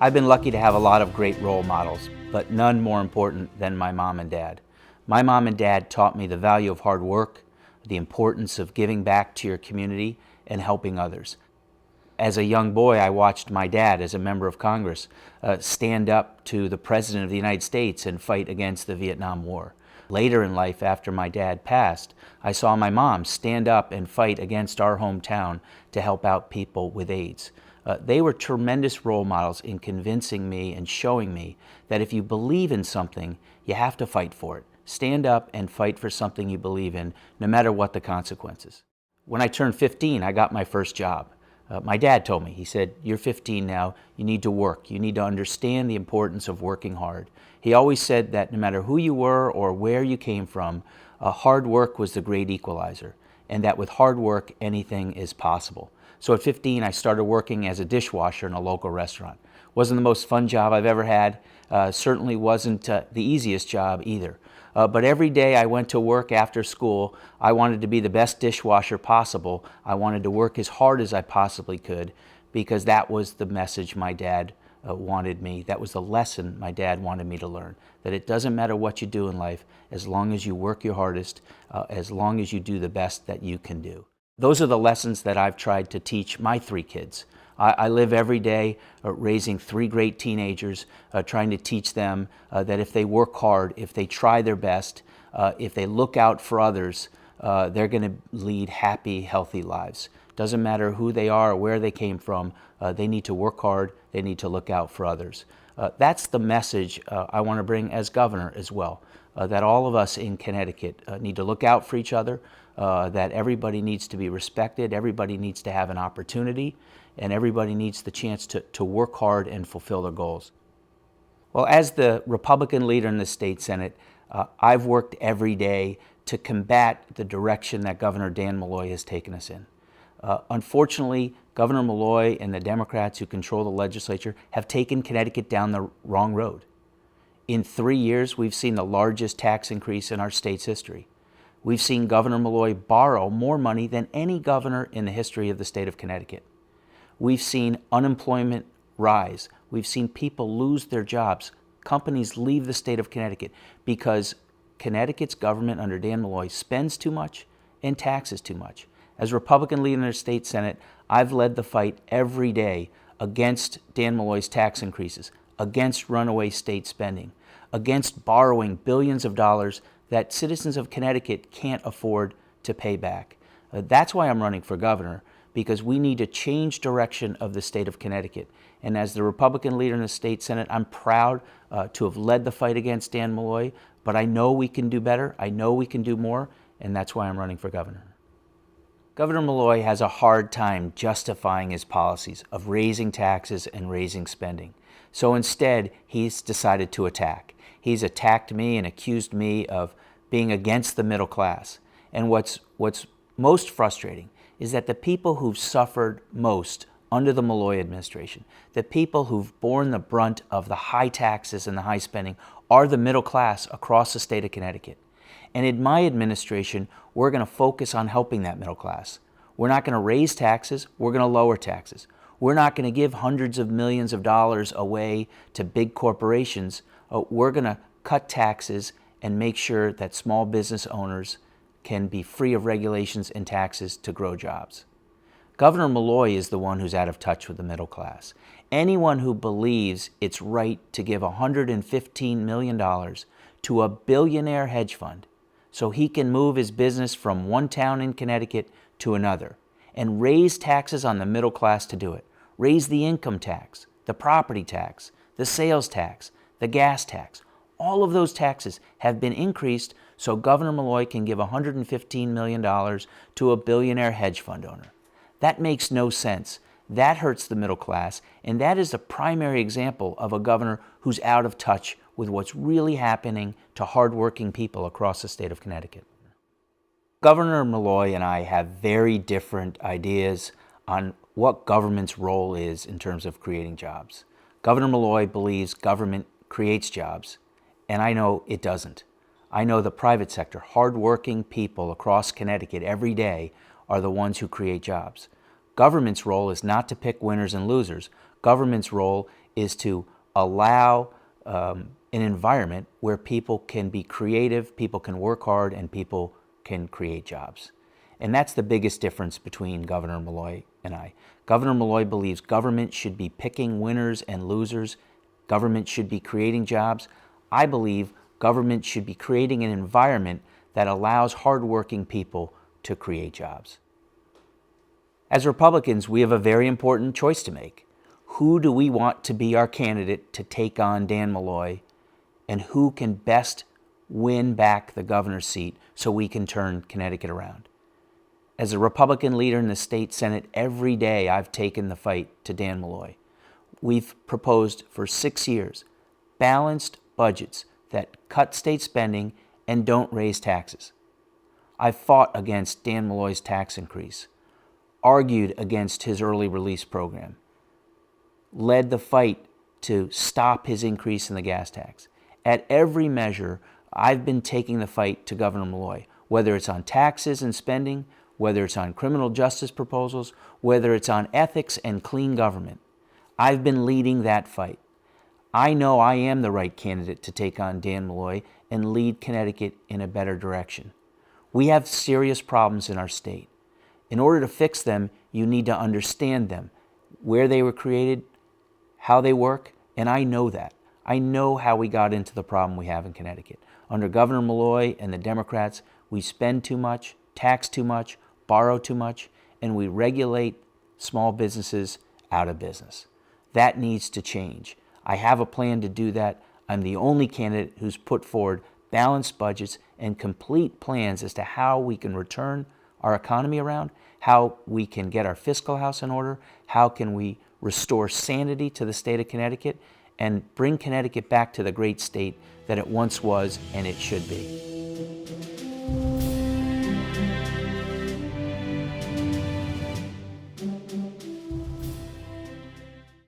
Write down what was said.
I've been lucky to have a lot of great role models, but none more important than my mom and dad. My mom and dad taught me the value of hard work, the importance of giving back to your community, and helping others. As a young boy, I watched my dad, as a member of Congress, stand up to the President of the United States and fight against the Vietnam War. Later in life, after my dad passed, I saw my mom stand up and fight against our hometown to help out people with AIDS. They were tremendous role models in convincing me and showing me that if you believe in something, you have to fight for it. Stand up and fight for something you believe in, no matter what the consequences. When I turned 15, I got my first job. My dad told me, he said, "You're 15 now, you need to work. You need to understand the importance of working hard." He always said that no matter who you were or where you came from, hard work was the great equalizer, and that with hard work, anything is possible. So at 15, I started working as a dishwasher in a local restaurant. Wasn't the most fun job I've ever had. Certainly wasn't the easiest job either. But every day I went to work after school, I wanted to be the best dishwasher possible. I wanted to work as hard as I possibly could because that was the message my dad wanted me. That was the lesson my dad wanted me to learn. That it doesn't matter what you do in life, as long as you work your hardest, as long as you do the best that you can do. Those are the lessons that I've tried to teach my 3 kids. I live every day raising 3 great teenagers, trying to teach them that if they work hard, if they try their best, if they look out for others, they're going to lead happy, healthy lives. Doesn't matter who they are or where they came from, they need to work hard, they need to look out for others. That's the message I want to bring as governor as well, that all of us in Connecticut need to look out for each other, that everybody needs to be respected, everybody needs to have an opportunity, and everybody needs the chance to work hard and fulfill their goals. Well, as the Republican leader in the state Senate, I've worked every day to combat the direction that Governor Dan Malloy has taken us in. Unfortunately, Governor Malloy and the Democrats who control the legislature have taken Connecticut down the wrong road. In 3 years, we've seen the largest tax increase in our state's history. We've seen Governor Malloy borrow more money than any governor in the history of the state of Connecticut. We've seen unemployment rise. We've seen people lose their jobs. Companies leave the state of Connecticut because Connecticut's government under Dan Malloy spends too much and taxes too much. As Republican leader in the state Senate, I've led the fight every day against Dan Malloy's tax increases, against runaway state spending, against borrowing billions of dollars that citizens of Connecticut can't afford to pay back. That's why I'm running for governor, because we need to change direction of the state of Connecticut. And as the Republican leader in the state Senate, I'm proud to have led the fight against Dan Malloy, but I know we can do better, I know we can do more, and that's why I'm running for governor. Governor Malloy has a hard time justifying his policies of raising taxes and raising spending. So instead, he's decided to attack. He's attacked me and accused me of being against the middle class. And what's most frustrating is that the people who've suffered most under the Malloy administration, the people who've borne the brunt of the high taxes and the high spending, are the middle class across the state of Connecticut. And in my administration, we're going to focus on helping that middle class. We're not going to raise taxes, we're going to lower taxes. We're not going to give hundreds of millions of dollars away to big corporations. We're going to cut taxes and make sure that small business owners can be free of regulations and taxes to grow jobs. Governor Malloy is the one who's out of touch with the middle class. Anyone who believes it's right to give $115 million to a billionaire hedge fund so he can move his business from one town in Connecticut to another and raise taxes on the middle class to do it. Raise the income tax, the property tax, the sales tax, the gas tax. All of those taxes have been increased so Governor Malloy can give $115 million to a billionaire hedge fund owner. That makes no sense. That hurts the middle class, and that is the primary example of a governor who's out of touch with what's really happening to hardworking people across the state of Connecticut. Governor Malloy and I have very different ideas on what government's role is in terms of creating jobs. Governor Malloy believes government creates jobs, and I know it doesn't. I know the private sector, hardworking people across Connecticut every day are the ones who create jobs. Government's role is not to pick winners and losers. Government's role is to allow an environment where people can be creative, people can work hard, and people can create jobs. And that's the biggest difference between Governor Malloy and I. Governor Malloy believes government should be picking winners and losers. Government should be creating jobs. I believe government should be creating an environment that allows hardworking people to create jobs. As Republicans, we have a very important choice to make. Who do we want to be our candidate to take on Dan Malloy, and who can best win back the governor's seat so we can turn Connecticut around? As a Republican leader in the state Senate, every day I've taken the fight to Dan Malloy. We've proposed for 6 years balanced budgets that cut state spending and don't raise taxes. I've fought against Dan Malloy's tax increase, argued against his early release program, led the fight to stop his increase in the gas tax. At every measure, I've been taking the fight to Governor Malloy, whether it's on taxes and spending, whether it's on criminal justice proposals, whether it's on ethics and clean government. I've been leading that fight. I know I am the right candidate to take on Dan Malloy and lead Connecticut in a better direction. We have serious problems in our state. In order to fix them, you need to understand them, where they were created, how they work, and I know that. I know how we got into the problem we have in Connecticut. Under Governor Malloy and the Democrats, we spend too much, tax too much, borrow too much, and we regulate small businesses out of business. That needs to change. I have a plan to do that. I'm the only candidate who's put forward balanced budgets and complete plans as to how we can return our economy around, how we can get our fiscal house in order, how can we restore sanity to the state of Connecticut, and bring Connecticut back to the great state that it once was and it should be.